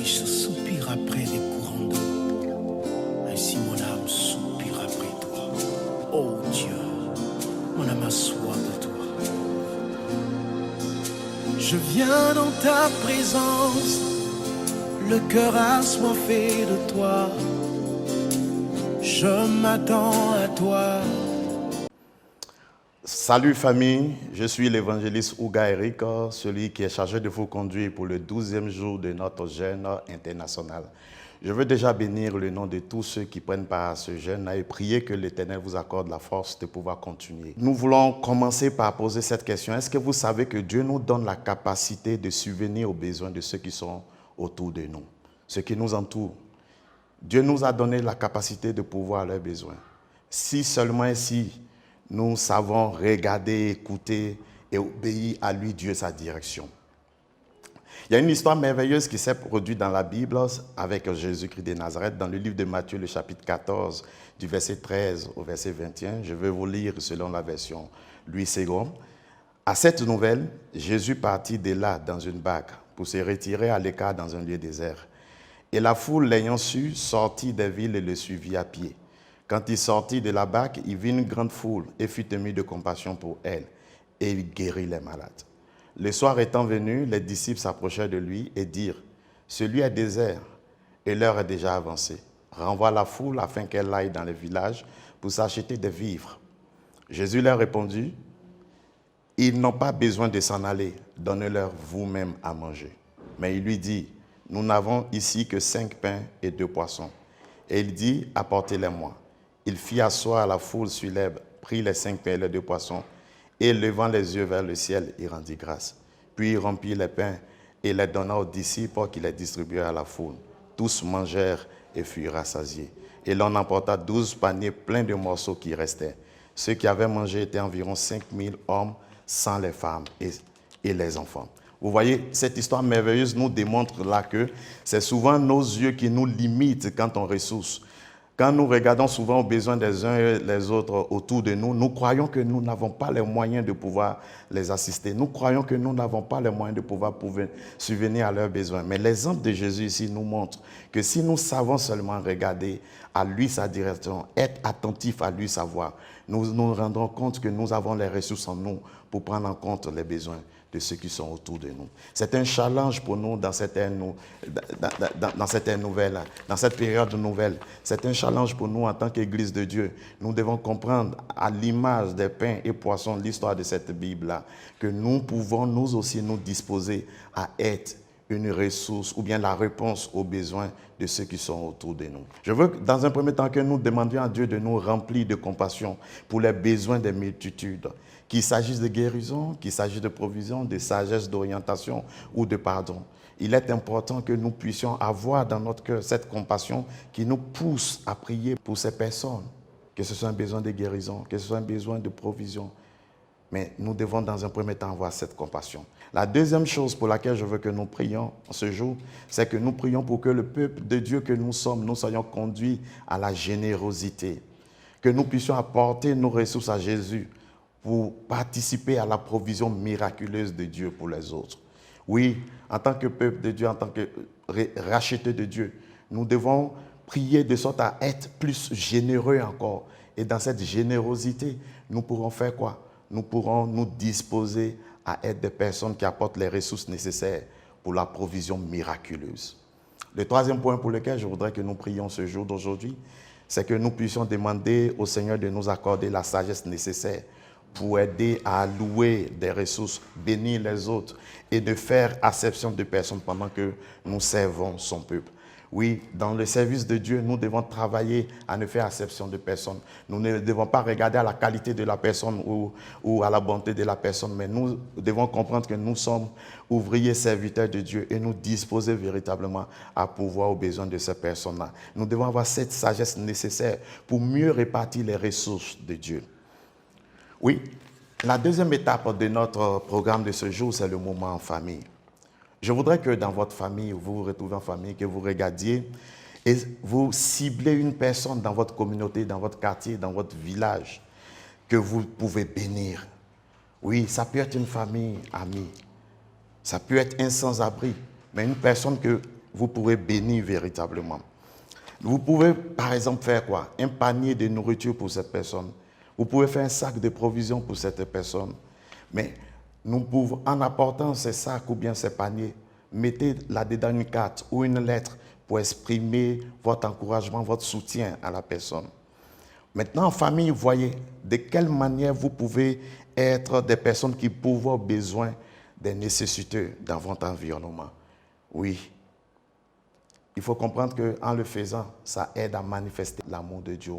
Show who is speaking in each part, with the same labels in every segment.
Speaker 1: riche soupire après des courants d'eau. Ainsi mon âme soupire après toi. Oh Dieu, mon âme a soif de toi. Je viens dans ta présence, le cœur assoiffé de toi. Je m'attends à toi.
Speaker 2: Salut famille, je suis l'évangéliste Ouga Eric, celui qui est chargé de vous conduire pour le 12e jour de notre jeûne international. Je veux déjà bénir le nom de tous ceux qui prennent part à ce jeûne et prier que l'Éternel vous accorde la force de pouvoir continuer. Nous voulons commencer par poser cette question. Est-ce que vous savez que Dieu nous donne la capacité de subvenir aux besoins de ceux qui sont autour de nous, ceux qui nous entourent? Dieu nous a donné la capacité de pouvoir leurs besoins. Si seulement si nous savons regarder, écouter et obéir à lui, Dieu, sa direction. Il y a une histoire merveilleuse qui s'est produite dans la Bible avec Jésus-Christ de Nazareth, dans le livre de Matthieu, le chapitre 14, du verset 13 au verset 21. Je vais vous lire selon la version Louis II. À cette nouvelle, Jésus partit de là dans une barque pour se retirer à l'écart dans un lieu désert. Et la foule, l'ayant su, sortit des villes et le suivit à pied. Quand il sortit de la barque, il vit une grande foule et fut ému de compassion pour elle, et il guérit les malades. Le soir étant venu, les disciples s'approchèrent de lui et dirent, « Ce lieu est désert, et l'heure est déjà avancée. Renvoie la foule afin qu'elle aille dans les villages pour s'acheter des vivres. » Jésus leur répondit, « Ils n'ont pas besoin de s'en aller, donnez-leur vous-même à manger. » Mais il lui dit, « Nous n'avons ici que 5 pains et 2 poissons. » Et il dit, « Apportez-les-moi. » Il fit asseoir la foule sur l'herbe, prit les 5 pains et les 2 poissons, et levant les yeux vers le ciel, il rendit grâce. Puis il rompit les pains et les donna aux disciples qui les distribuèrent à la foule. Tous mangèrent et furent rassasiés. Et l'on emporta 12 paniers pleins de morceaux qui restaient. Ceux qui avaient mangé étaient environ 5000 hommes, sans les femmes et les enfants. Vous voyez, cette histoire merveilleuse nous démontre là que c'est souvent nos yeux qui nous limitent quand on ressource. Quand nous regardons souvent aux besoins des uns et des autres autour de nous, nous croyons que nous n'avons pas les moyens de pouvoir les assister. Nous croyons que nous n'avons pas les moyens de pouvoir subvenir à leurs besoins. Mais l'exemple de Jésus ici nous montre que si nous savons seulement regarder à lui sa direction, être attentifs à lui sa voix, nous nous rendrons compte que nous avons les ressources en nous pour prendre en compte les besoins de ceux qui sont autour de nous. C'est un challenge pour nous dans cette ère nouvelle, dans cette période nouvelle. C'est un challenge pour nous en tant qu'Église de Dieu. Nous devons comprendre à l'image des pains et poissons, l'histoire de cette Bible-là, que nous pouvons nous aussi nous disposer à être une ressource ou bien la réponse aux besoins de ceux qui sont autour de nous. Je veux dans un premier temps que nous demandions à Dieu de nous remplir de compassion pour les besoins des multitudes, qu'il s'agisse de guérison, qu'il s'agisse de provision, de sagesse, d'orientation ou de pardon. Il est important que nous puissions avoir dans notre cœur cette compassion qui nous pousse à prier pour ces personnes, que ce soit un besoin de guérison, que ce soit un besoin de provision. Mais nous devons dans un premier temps avoir cette compassion. La deuxième chose pour laquelle je veux que nous prions ce jour, c'est que nous prions pour que le peuple de Dieu que nous sommes, nous soyons conduits à la générosité. Que nous puissions apporter nos ressources à Jésus pour participer à la provision miraculeuse de Dieu pour les autres. Oui, en tant que peuple de Dieu, en tant que racheté de Dieu, nous devons prier de sorte à être plus généreux encore. Et dans cette générosité, nous pourrons faire quoi? Nous pourrons nous disposer à être des personnes qui apportent les ressources nécessaires pour la provision miraculeuse. Le troisième point pour lequel je voudrais que nous prions ce jour d'aujourd'hui, c'est que nous puissions demander au Seigneur de nous accorder la sagesse nécessaire pour aider à allouer des ressources, bénir les autres et de faire acception de personnes pendant que nous servons son peuple. Oui, dans le service de Dieu, nous devons travailler à ne faire acception de personne. Nous ne devons pas regarder à la qualité de la personne ou à la bonté de la personne, mais nous devons comprendre que nous sommes ouvriers serviteurs de Dieu et nous disposer véritablement à pouvoir aux besoins de ces personnes-là. Nous devons avoir cette sagesse nécessaire pour mieux répartir les ressources de Dieu. Oui, la deuxième étape de notre programme de ce jour, c'est le moment en famille. Je voudrais que dans votre famille, vous vous retrouvez en famille, que vous regardiez et vous ciblez une personne dans votre communauté, dans votre quartier, dans votre village, que vous pouvez bénir. Oui, ça peut être une famille amie, ça peut être un sans-abri, mais une personne que vous pourrez bénir véritablement. Vous pouvez, par exemple, faire quoi? Un panier de nourriture pour cette personne. Vous pouvez faire un sac de provisions pour cette personne. Mais nous pouvons, en apportant ces sacs ou bien ces paniers, mettez là-dedans une carte ou une lettre pour exprimer votre encouragement, votre soutien à la personne. Maintenant, en famille, voyez de quelle manière vous pouvez être des personnes qui pour vos besoins, des nécessités dans votre environnement. Oui. Il faut comprendre qu'en le faisant, ça aide à manifester l'amour de Dieu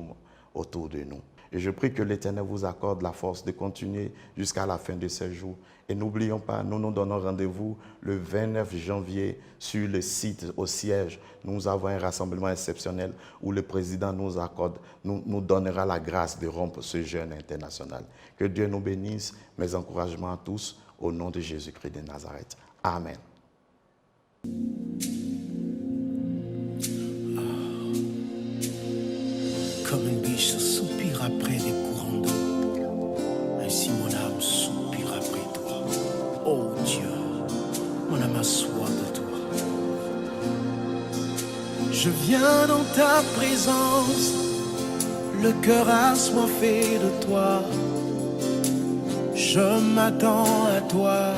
Speaker 2: autour de nous. Et je prie que l'Éternel vous accorde la force de continuer jusqu'à la fin de ces jours. Et n'oublions pas, nous nous donnons rendez-vous le 29 janvier sur le site au siège. Nous avons un rassemblement exceptionnel où le président nous donnera la grâce de rompre ce jeûne international. Que Dieu nous bénisse. Mes encouragements à tous au nom de Jésus-Christ de Nazareth. Amen.
Speaker 1: Comme une biche soupire après des courants d'eau, ainsi mon âme soupire après toi. Oh Dieu, mon âme a soif de toi. Je viens dans ta présence, le cœur assoiffé de toi. Je m'attends à toi.